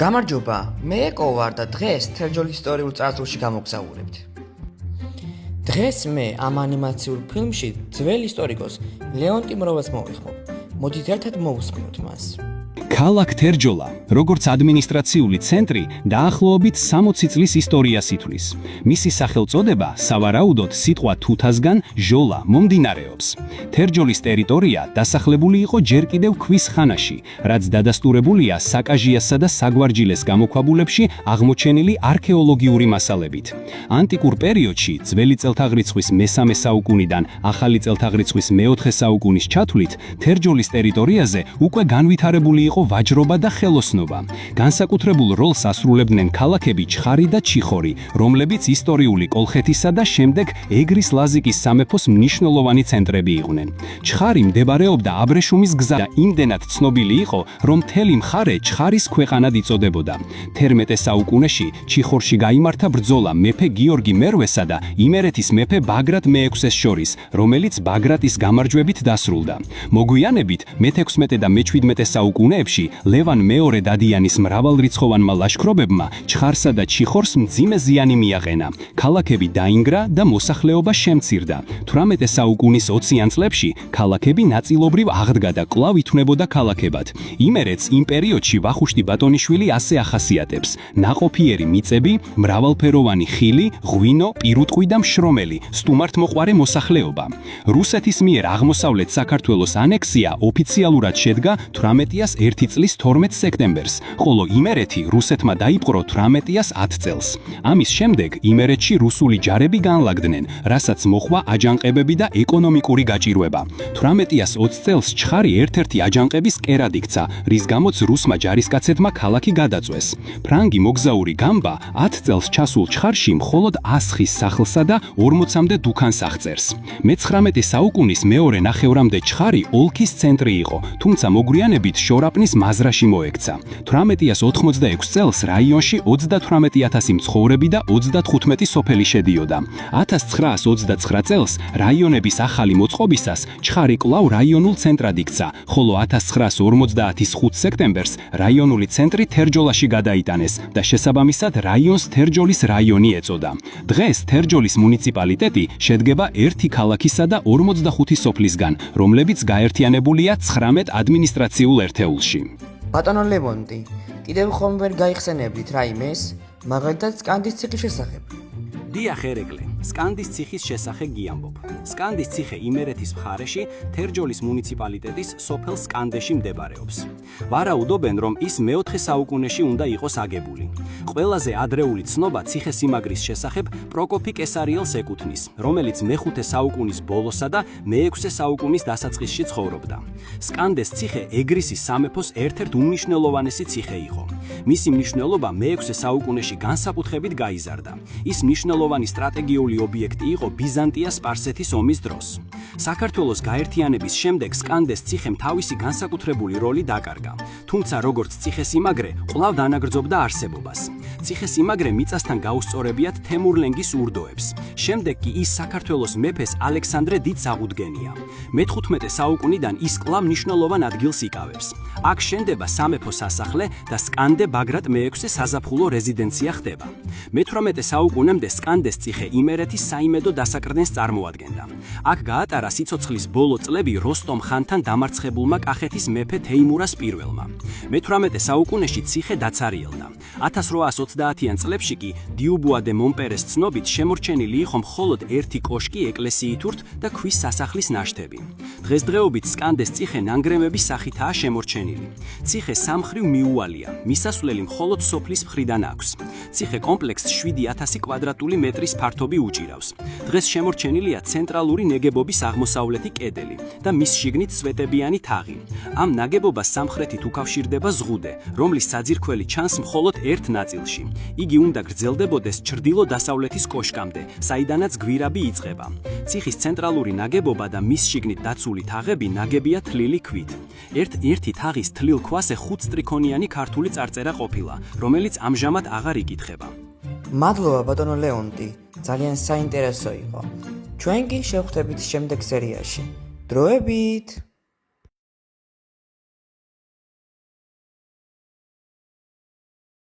გამარჯობა, მე ეკო ვარ და დღეს თერჯოლის ისტორიულ წარსულში გამოგზაურებთ. დღეს მე ამ ანიმაციურ ფილმში ძველ ისტორიკოს ლეონტი მროვას მოვიხმობ. მოდით ერთად მოვუსმინოთ მას. ქალაქ თერჯოლა, როგორც ადმინისტრაციული ცენტრი, დაახლოებით 60 წლის ისტორიას ითვლის. მისი სახელწოდება სავარაუდოდ სიტყვა თუთასგან ჟოლა მომდინარეობს. თერჯოლის ტერიტორია დასახლებული იყო ჯერ კიდევ ქვის ხანაში, რაც დადასტურებულია საკაჟიასა და საგვარჯილეს გამოქვაბულებში აღმოჩენილი არქეოლოგიური მასალებით. ანტიკურ პერიოდში, ძველი წელთაღრიცხვის მესამე საუკუნიდან ახალი წელთაღრიცხვის მეოთხე საუკუნის ჩათვლით, თერჯოლის ტერიტორიაზე უკვე განვითარებული იყო ვაჯრობა და ხელოსნობა. განსაკუთრებულ როლს ასრულებდნენ ქალაქები ჩხარი და ჩიხორი, რომლებიც ისტორიული კოლხეთისა და შემდეგ ეგრის ლაზიკის სამეფოს მნიშვნელოვანი ცენტრები იყვნენ. ჩხარი მდებარეობდა აბრეშუმის გზაზე და იმდენად ცნობილი იყო, რომ მთელი მხარე ჩხარის ქვეყანად იწოდებოდა. 18 საუკუნეში ჩიხორში გაიმართა ბრძოლა მეფე გიორგი მერვესა და იმერეთის მეფე ბაგრატ მე-6-ს შორის, რომელიც ბაგრატის გამარჯვებით დასრულდა. მოგვიანებით მე-16 და მე-17 საუკუნეებში ლევან მეორე დადიანის მრავალრიცხოვანმა ლაშქრობებმა ჩხარსა და ჩიხორს მძიმე ზიანი მიაყენა. ქალაქები დაინგრა და მოსახლეობა შემცირდა. 18 საუკუნის 20-იან წლებში ქალაქები ნაწილობრივ აღდგა და კვლავ ითვლებოდა ქალაქებად. იმერეთს იმ პერიოდში ვახუშტი ბატონიშვილი ასე ახასიათებს: ნაყოფიერი მიწები, მრავალფეროვანი ხილი, ღვინო, პირუტყვი და მშრომელი, სტუმართმოყვარე მოსახლეობა. რუსეთის მიერ აღმოსავლეთ საქართველოს ანექსია ოფიციალურად შედგა 1801 წლის 12 სექტემბერს, ხოლო იმერეთი რუსეთმა დაიპყრო 1810 წელს. ამის შემდეგ იმერეთში რუსული ჯარები განლაგდნენ, რასაც მოჰყვა აჯანყებები და ეკონომიკური გაჭირვება. 1820 წელს ჩხარი ერთ-ერთი აჯანყების კერად იქცა, რის გამოც რუსმა ჯარისკაცებმა ქალაქი გადაწვეს. ფრანგი მოგზაური გამბა 10 წელს ჩასულ ჩხარში მხოლოდ 100 ხის სახლსა და 40-მდე დუქანს აღწერს. მე-19 საუკუნის მეორე ნახევრამდე ჩხარი ოლქის ცენტრი იყო, თუმცა მოგვიანებით შორაპნის მაზრაში მოექცა. 1886 წელს რაიონში 38,000 მცხოვრები და 35 სოფელი შედიოდა. 1929 წელს რაიონების ახალი მოწყობისას ჩხარი კვლავ რაიონულ ცენტრად იქცა, ხოლო 1950-ის 5 სექტემბერს რაიონული ცენტრი თერჯოლაში გადაიტანეს და შესაბამისად რაიონს თერჯოლის რაიონი ეწოდა. დღეს თერჯოლის მუნიციპალიტეტი შედგება ერთი ქალაქისა და 45 სოფლისგან, რომლებიც გაერთიანებულია 19 ადმინისტრაციულ ერთეულში. ბატონო ლევონტი, კიდევ ხომ ვერ გაიხსენებდით რაიმეს, მაგალითად სკანდის ციხის შესახებ. დიახ ერეკლე, სკანდის ციხის შესახებ გიამბობ. სკანდის ციხე იმერეთის მხარეში, თერჯოლის მუნიციპალიტეტის სოფელ სკანდეში მდებარეობს. ვარაუდობენ, რომ ის მე-4 საუკუნეში უნდა იყოს აგებული. ყველაზე ადრეული ცნობა ციხესიმაგრის შესახებ პროკოფი კესარიელს ეკუთვნის, რომელიც მე-5 საუკუნის ბოლოსა და მე-6 საუკუნის დასაწყისში ცხოვრობდა. სკანდეს ციხე ეგრისის სამეფოს ერთ-ერთ უმნიშვნელოვანესი ციხე იყო. მისი მნიშვნელობა მე-6 საუკუნეში განსაკუთრებით გაიზარდა. ის მნიშვნელოვანი სტრატეგიული ობიექტი იყო ბიზანტია-სპარსეთის ომის დროს. საქართველოს გაერთიანების შემდეგ სკანდეს ციხემ თავისი განსაკუთრებული როლი დაკარგა, თუმცა როგორც ციხესიმაგრე კვლავ დანაგრძობდა არსებობას. ციხესიმაგრე მიწასთან გაუსწორებიათ თემურლენგის ურდოებს. შემდეგ კი ის საქართველოს მეფეს ალექსანდრე დიდს აღუდგენია. მე-15 საუკუნიდან ის კვლავ მნიშვნელოვან ადგილს იკავებს. აქ შენდება სამეფო სასახლე და სკანდე ბაგრატ მე-6 საზაფხულო რეზიდენცია ხდება. მე-18 საუკუნემდე სკანდეს ციხე იმერეთის საიმედო დასაკრდენს წარმოადგენდა. აქ გაატარა სიცოცხლის ბოლო წლები როსტომ ხანთან დამარცხებულმა კახეთის მეფე თეიმურას პირველმა. მე-18 საუკუნეში ციხე დაცარიელდა. 1830-იან წლებში კი დიუბუა დე მონპერეს ცნობით შემორჩენილი იყო მხოლოდ ერთი კოშკი ეკლესიითურთ და ქვის სასახლის ნაშთები. დღესდღეობით სკანდეს ციხე ნანგრევების სახითაა შემორჩენილი. ციხე სამმხრივ მიუვალია, მისასვლელი მხოლოდ სოფლის მხრიდან აქვს. ციხე კომპლექსს 7000 კვადრატული მეტრის ფართობი უჭირავს. დღეს შემორჩენილია ცენტრალური ნაგებობის აღმოსავლეთი კედელი და მის შიგნით სვეტებიანი თაღი. ამ ნაგებობას სამხრეთით უკავშირდება ზღუდე, რომლის საძირკველი ჩანს მხოლოდ ერთ ნაწილში. იგი უნდა გრძელდებოდეს ჩრდილო-დასავლეთის კოშკამდე, საიდანაც გვირაბი იწყება. ციხის ცენტრალური ნაგებობა და მის შიგნით დაცული თაღები ნაგებია თლილი ქვით. ერთ-ერთი თაღის თლილ ქვაზე 5 ტრიქონიანი ქართული წარწერა ყოფილა, რომელიც ამჟამად აღარ იკითხება. მადლობა ბატონო ლეონტი, ძალიან საინტერესო იყო. ჩვენ კი შევხვდებით შემდეგ სერიაში. დროებით!